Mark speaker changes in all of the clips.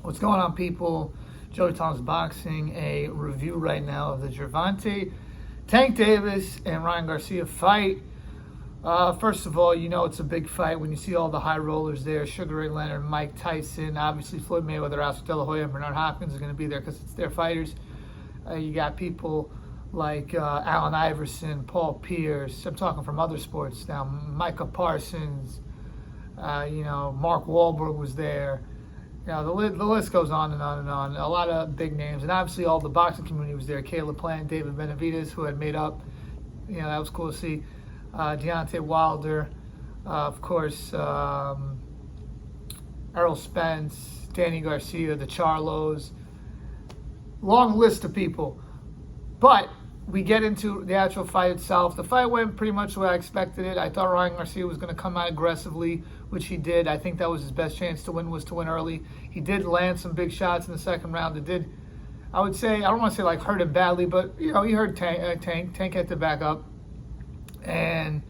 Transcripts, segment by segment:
Speaker 1: What's going on, people? Joey Tom's Boxing, a review right now of the Gervonta Tank Davis and Ryan Garcia fight. First of all, you know it's a big fight when you see all the high rollers there. Sugar Ray Leonard, Mike Tyson, obviously Floyd Mayweather, Oscar De La Hoya, and Bernard Hopkins are going to be there because it's their fighters. You got people like Allen Iverson, Paul Pierce. I'm talking from other sports now. Micah Parsons, Mark Wahlberg was there. The list goes on and on and on. A lot of big names, and obviously all the boxing community was there. Caleb Plant, David Benavidez, who had made up. That was cool to see. Deontay Wilder, of course, Errol Spence, Danny Garcia, the Charlos. Long list of people. But we get into the actual fight itself. The fight went pretty much the way I expected it. I thought Ryan Garcia was going to come out aggressively, which he did. I think that was his best chance to win, was to win early. He did land some big shots in the second round. It did, I would say, I don't want to say like hurt him badly, but he hurt Tank. Tank had to back up. And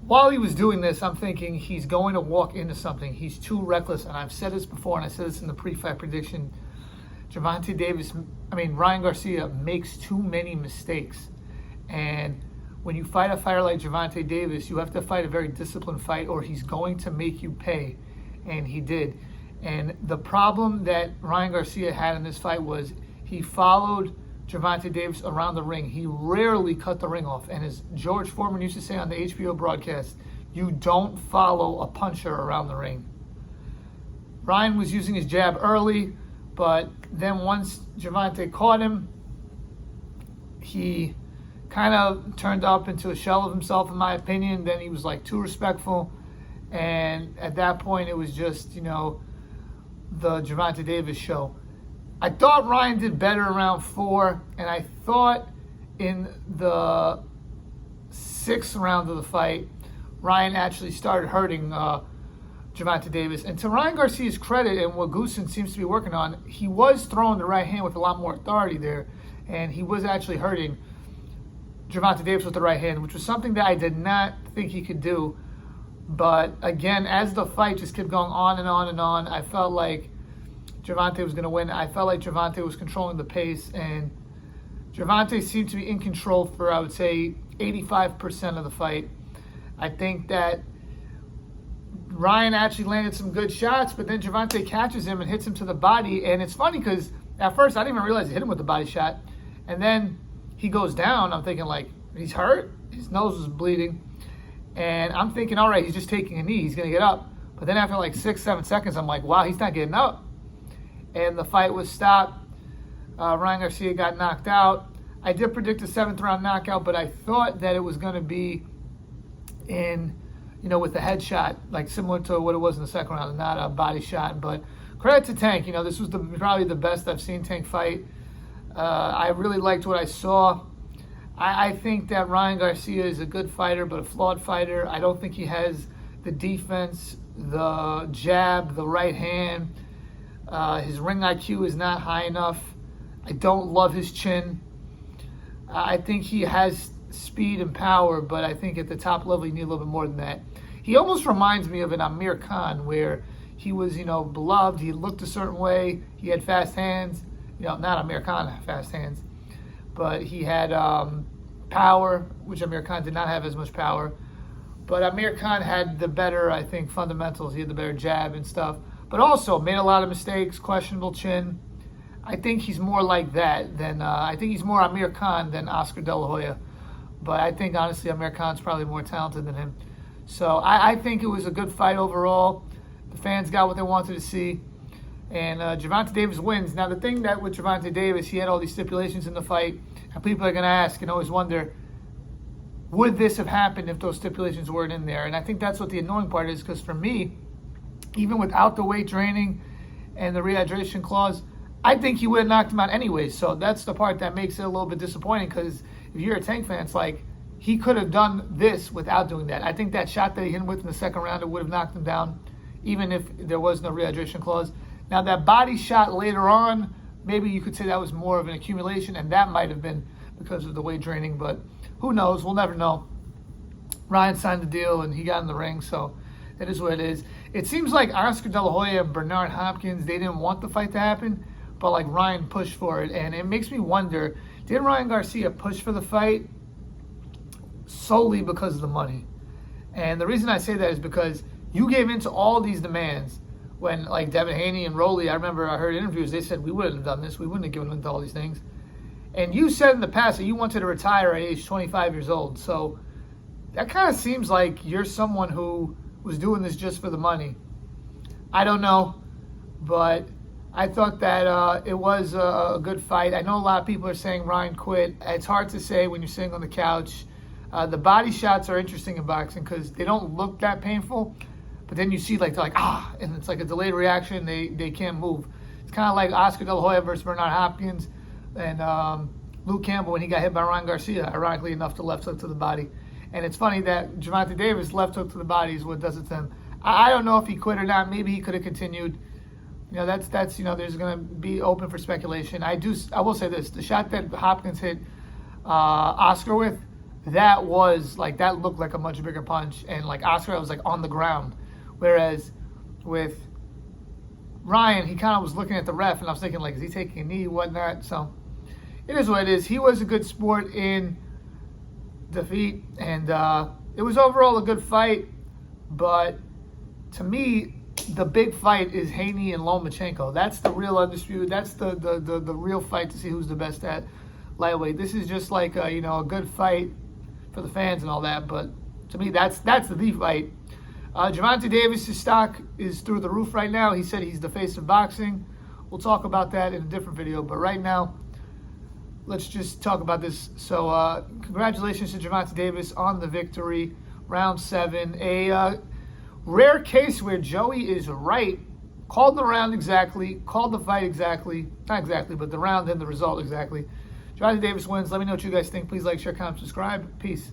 Speaker 1: while he was doing this, I'm thinking he's going to walk into something. He's too reckless. And I've said this before, and I said this in the pre-fight prediction. Ryan Garcia makes too many mistakes. And when you fight a fighter like Gervonta Davis, you have to fight a very disciplined fight or he's going to make you pay. And he did. And the problem that Ryan Garcia had in this fight was he followed Gervonta Davis around the ring. He rarely cut the ring off. And as George Foreman used to say on the HBO broadcast, you don't follow a puncher around the ring. Ryan was using his jab early, but then once Gervonta caught him, he kind of turned up into a shell of himself, in my opinion. Then he was like too respectful. And at that point, it was just, the Gervonta Davis show. I thought Ryan did better around 4, and I thought in the 6th round of the fight, Ryan actually started hurting Gervonta Davis. And to Ryan Garcia's credit, and what Goosen seems to be working on, he was throwing the right hand with a lot more authority there, and he was actually hurting Gervonta Davis with the right hand, which was something that I did not think he could do. But again, as the fight just kept going on and on and on, I felt like Gervonta was going to win. I felt like Gervonta was controlling the pace, and Gervonta seemed to be in control for, I would say, 85% of the fight. I think that Ryan actually landed some good shots, but then Gervonta catches him and hits him to the body. And it's funny because at first I didn't even realize he hit him with the body shot. And then he goes down. I'm thinking, like, he's hurt. His nose was bleeding. And I'm thinking, all right, he's just taking a knee. He's going to get up. But then after like 6-7 seconds, I'm like, wow, he's not getting up. And the fight was stopped. Ryan Garcia got knocked out. I did predict a 7th round knockout, but I thought that it was going to be in, with the headshot, like similar to what it was in the second round, not a body shot. But credit to Tank. This was probably the best I've seen Tank fight. I really liked what I saw. I think that Ryan Garcia is a good fighter, but a flawed fighter. I don't think he has the defense, the jab, the right hand. His ring IQ is not high enough. I don't love his chin. I think he has speed and power, but I think at the top level you need a little bit more than that. He almost reminds me of an Amir Khan, where he was, beloved. He looked a certain way. He had fast hands. Not Amir Khan had fast hands, but he had power, which Amir Khan did not have as much power. But Amir Khan had the better, I think, fundamentals. He had the better jab and stuff, but also made a lot of mistakes, questionable chin. I think he's more like that than, I think he's more Amir Khan than Oscar De La Hoya. But I think, honestly, Amir Khan's probably more talented than him. So I think it was a good fight overall. The fans got what they wanted to see. And Gervonta Davis wins. Now, the thing that with Gervonta Davis, he had all these stipulations in the fight. And people are going to ask and always wonder, would this have happened if those stipulations weren't in there? And I think that's what the annoying part is, because for me, even without the weight training and the rehydration clause, I think he would have knocked him out anyway. So that's the part that makes it a little bit disappointing, because if you're a Tank fan, it's like he could have done this without doing that. I think that shot that he hit him with in the second round, it would have knocked him down, even if there was no rehydration clause. Now, that body shot later on, maybe you could say that was more of an accumulation, and that might have been because of the weight training, but who knows? We'll never know. Ryan signed the deal, and he got in the ring, so that is what it is. It seems like Oscar De La Hoya and Bernard Hopkins, they didn't want the fight to happen, but like Ryan pushed for it. And it makes me wonder, did Ryan Garcia push for the fight solely because of the money? And the reason I say that is because you gave into all these demands when, like, Devin Haney and Rolly, I remember I heard interviews, they said we wouldn't have done this, we wouldn't have given into all these things. And you said in the past that you wanted to retire at age 25 years old. So that kind of seems like you're someone who was doing this just for the money. I don't know, but I thought that it was a good fight. I know a lot of people are saying Ryan quit. It's hard to say when you're sitting on the couch. The body shots are interesting in boxing because they don't look that painful, but then you see they're like, and it's like a delayed reaction. They can't move. It's kind of like Oscar De La Hoya versus Bernard Hopkins and Luke Campbell when he got hit by Ryan Garcia, ironically enough, the left hook to the body. And it's funny that Gervonta Davis, left hook to the body is what does it to him. I don't know if he quit or not. Maybe he could have continued. That's there's going to be open for speculation. I will say this: the shot that Hopkins hit Oscar with, that looked like a much bigger punch, and like Oscar was like on the ground, whereas with Ryan, he kind of was looking at the ref, and I was thinking, like, is he taking a knee, whatnot? So it is what it is. He was a good sport in defeat, and it was overall a good fight, but to me, the big fight is Haney and Lomachenko. That's the real undisputed. That's the real fight to see who's the best at lightweight. This is just like a good fight for the fans and all that, but to me, that's the fight. Gervonta Davis' stock is through the roof right now. He said he's the face of boxing. We'll talk about that in a different video, but right now, let's just talk about this. So, congratulations to Gervonta Davis on the victory, round 7. A rare case where Joey is right. Called the round exactly, called the fight exactly. Not exactly, but the round and the result exactly. Gervonta Davis wins. Let me know what you guys think. Please like, share, comment, subscribe. Peace.